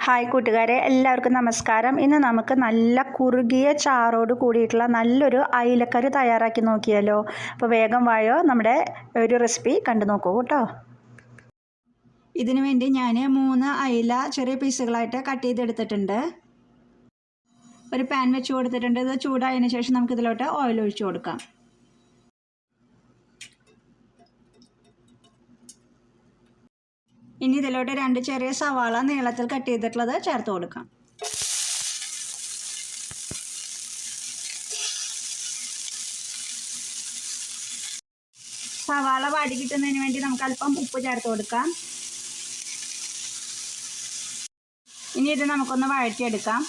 Hi കൂട്ടുകാരെ, എല്ലാവർക്കും നമസ്കാരം. ഇന്ന് നമുക്ക് നല്ല കുറുകിയ ചാറോട് കൂടിയിട്ടുള്ള നല്ലൊരു അയിലക്കറി തയ്യാറാക്കി നോക്കിയാലോ. അപ്പോൾ വേഗം വായോ, നമ്മുടെ ഒരു റെസിപ്പി കണ്ടു നോക്കൂ കേട്ടോ. ഇതിനു വേണ്ടി ഞാൻ 3 അയില ചെറിയ പീസുകളായിട്ട് കട്ട് ചെയ്തെടുത്തിട്ടുണ്ട്. ഒരു പാൻ വെച്ച് കൊടുത്തിട്ടുണ്ട്. ഇത് ചൂടായതിനു ശേഷം നമുക്കിതിലോട്ട് ഓയിൽ ഒഴിച്ചു കൊടുക്കാം. ഇനി ഇതിലോട്ട് 2 ചെറിയ സവാള നീളത്തിൽ കട്ട് ചെയ്തിട്ടുള്ളത് ചേർത്ത് കൊടുക്കാം. സവാള വാടി കിട്ടുന്നതിന് വേണ്ടി നമുക്ക് അല്പം ഉപ്പ് ചേർത്ത് കൊടുക്കാം. ഇനി ഇത് നമുക്കൊന്ന് വഴറ്റിയെടുക്കാം.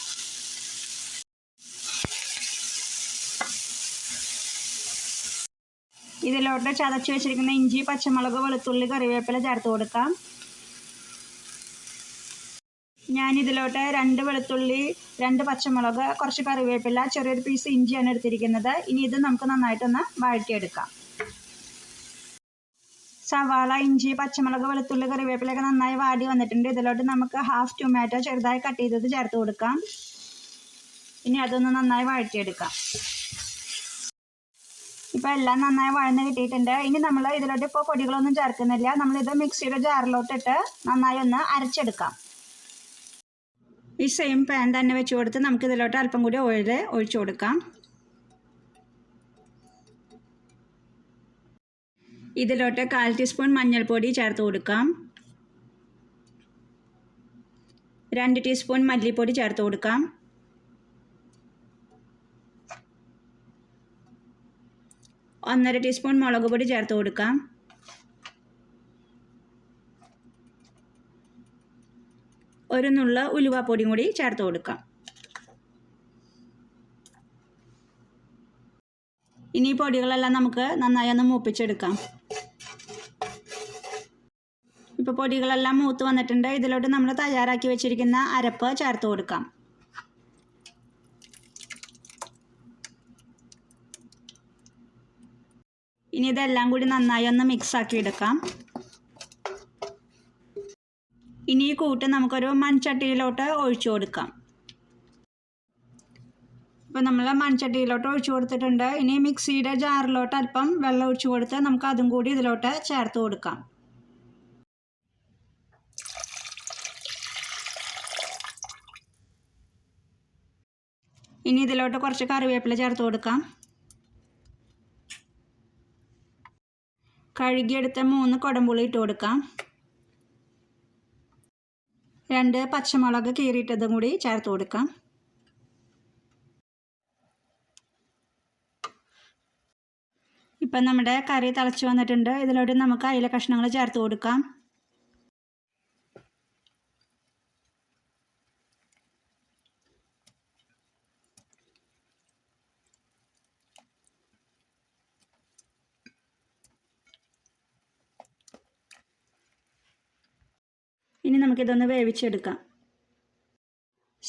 ഇതിലോട്ട് ചതച്ച് വെച്ചിരിക്കുന്ന ഇഞ്ചി, പച്ചമുളക്, വെളുത്തുള്ളി, കറിവേപ്പില ചേർത്ത് കൊടുക്കാം. ഞാനിതിലോട്ട് 2 വെളുത്തുള്ളി, 2 പച്ചമുളക്, കുറച്ച് കറിവേപ്പില, ചെറിയൊരു പീസ് ഇഞ്ചിയാണ് എടുത്തിരിക്കുന്നത്. ഇനി ഇത് നമുക്ക് നന്നായിട്ടൊന്ന് വഴറ്റിയെടുക്കാം. സവാള, ഇഞ്ചി, പച്ചമുളക്, വെളുത്തുള്ളി, കറിവേപ്പിലൊക്കെ നന്നായി വാടി വന്നിട്ടുണ്ട്. ഇതിലോട്ട് നമുക്ക് ഹാഫ് ടൊമാറ്റോ ചെറുതായി കട്ട് ചെയ്തത് ചേർത്ത് കൊടുക്കാം. ഇനി അതൊന്ന് നന്നായി വഴറ്റിയെടുക്കാം. ഇപ്പോൾ എല്ലാം നന്നായി വഴന്ന് കിട്ടിയിട്ടുണ്ട്. ഇനി നമ്മൾ ഇതിലോട്ട് ഇപ്പോൾ പൊടികളൊന്നും ചേർക്കുന്നില്ല. നമ്മളിത് മിക്സിയുടെ ജാറിലോട്ടിട്ട് നന്നായി ഒന്ന് അരച്ചെടുക്കാം. ഈ സെയിം പാൻ തന്നെ വെച്ച് കൊടുത്ത് നമുക്ക് ഇതിലോട്ട് അല്പം കൂടി ഓയിൽ ഒഴിച്ചു കൊടുക്കാം. ഇതിലോട്ട് 1/4 ടീസ്പൂൺ മഞ്ഞൾപ്പൊടി ചേർത്ത് കൊടുക്കാം. 2 ടീസ്പൂൺ മല്ലിപ്പൊടി ചേർത്ത് കൊടുക്കാം. 1/2 ടീസ്പൂൺ മുളക് പൊടി ചേർത്ത് കൊടുക്കാം. 1 നുള്ള ഉലുവാപ്പൊടിയും കൂടി ചേർത്ത് കൊടുക്കാം. ഇനി ഈ പൊടികളെല്ലാം നമുക്ക് നന്നായി ഒന്ന് മൂപ്പിച്ചെടുക്കാം. ഇപ്പോൾ പൊടികളെല്ലാം മൂത്ത് വന്നിട്ടുണ്ട്. ഇതിലോട്ട് നമ്മൾ തയ്യാറാക്കി വെച്ചിരിക്കുന്ന അരപ്പ് ചേർത്ത് കൊടുക്കാം. ഇനി ഇതെല്ലാം കൂടി നന്നായി ഒന്ന് മിക്സാക്കി എടുക്കാം. ഇനി ഈ കൂട്ട് നമുക്കൊരു മൺചട്ടിയിലോട്ട് ഒഴിച്ചു കൊടുക്കാം. ഇപ്പോൾ നമ്മൾ മൺചട്ടിയിലോട്ട് ഒഴിച്ചു കൊടുത്തിട്ടുണ്ട്. ഇനി മിക്സിയുടെ ജാറിലോട്ട് അല്പം വെള്ളം ഒഴിച്ചു കൊടുത്ത് നമുക്ക് അതും കൂടി ഇതിലോട്ട് ചേർത്ത് കൊടുക്കാം. ഇനി ഇതിലോട്ട് കുറച്ച് കറിവേപ്പില ചേർത്ത് കൊടുക്കാം. കഴുകിയെടുത്ത 3 കുടംപുളി ഇട്ട് കൊടുക്കാം. 2 പച്ചമുളക് കീറിയിട്ടതും കൂടി ചേർത്ത് കൊടുക്കാം. ഇപ്പം നമ്മുടെ കറി തിളച്ച് വന്നിട്ടുണ്ട്. ഇതിലോട്ട് നമുക്ക് അയില കഷ്ണങ്ങൾ ചേർത്ത് കൊടുക്കാം. ഇനി നമുക്കിതൊന്ന് വേവിച്ചെടുക്കാം.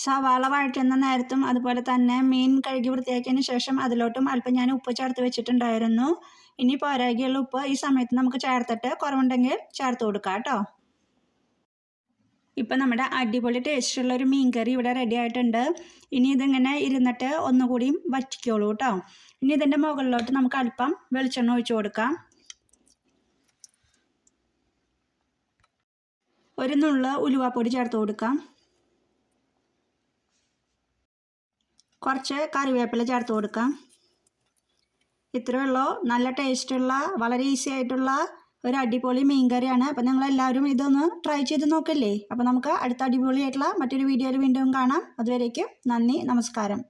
സവാള വഴറ്റുന്ന നേരത്തും അതുപോലെ തന്നെ മീൻ കഴുകി വൃത്തിയാക്കിയതിന് ശേഷം അതിലോട്ടും അല്പം ഞാൻ ഉപ്പ് ചേർത്ത് വെച്ചിട്ടുണ്ടായിരുന്നു. ഇനി പോരാകിയുള്ള ഉപ്പ് ഈ സമയത്ത് നമുക്ക് ചേർത്തിട്ട് കുറവുണ്ടെങ്കിൽ ചേർത്ത് കൊടുക്കാം കേട്ടോ. ഇപ്പം നമ്മുടെ അടിപൊളി ടേസ്റ്റുള്ളൊരു മീൻ കറി ഇവിടെ റെഡി ആയിട്ടുണ്ട്. ഇനി ഇതിങ്ങനെ ഇരുന്നിട്ട് ഒന്നുകൂടിയും വറ്റിക്കോളൂ കേട്ടോ. ഇനി ഇതിൻ്റെ മുകളിലോട്ട് നമുക്ക് അല്പം വെളിച്ചെണ്ണ ഒഴിച്ചു കൊടുക്കാം. 1 നുള്ള ഉലുവാപ്പൊടി ചേർത്ത് കൊടുക്കാം. കുറച്ച് കറിവേപ്പില ചേർത്ത് കൊടുക്കാം. ഇത്രയേ ഉള്ളൂ. നല്ല ടേസ്റ്റുള്ള, വളരെ ഈസി ആയിട്ടുള്ള ഒരു അടിപൊളി മീൻ കറിയാണ്. അപ്പോൾ നിങ്ങളെല്ലാവരും ഇതൊന്ന് ട്രൈ ചെയ്ത് നോക്കില്ലേ. അപ്പോൾ നമുക്ക് അടുത്ത അടിപൊളിയായിട്ടുള്ള മറ്റൊരു വീഡിയോയിൽ വീണ്ടും കാണാം. അതുവരേക്കും നന്ദി, നമസ്കാരം.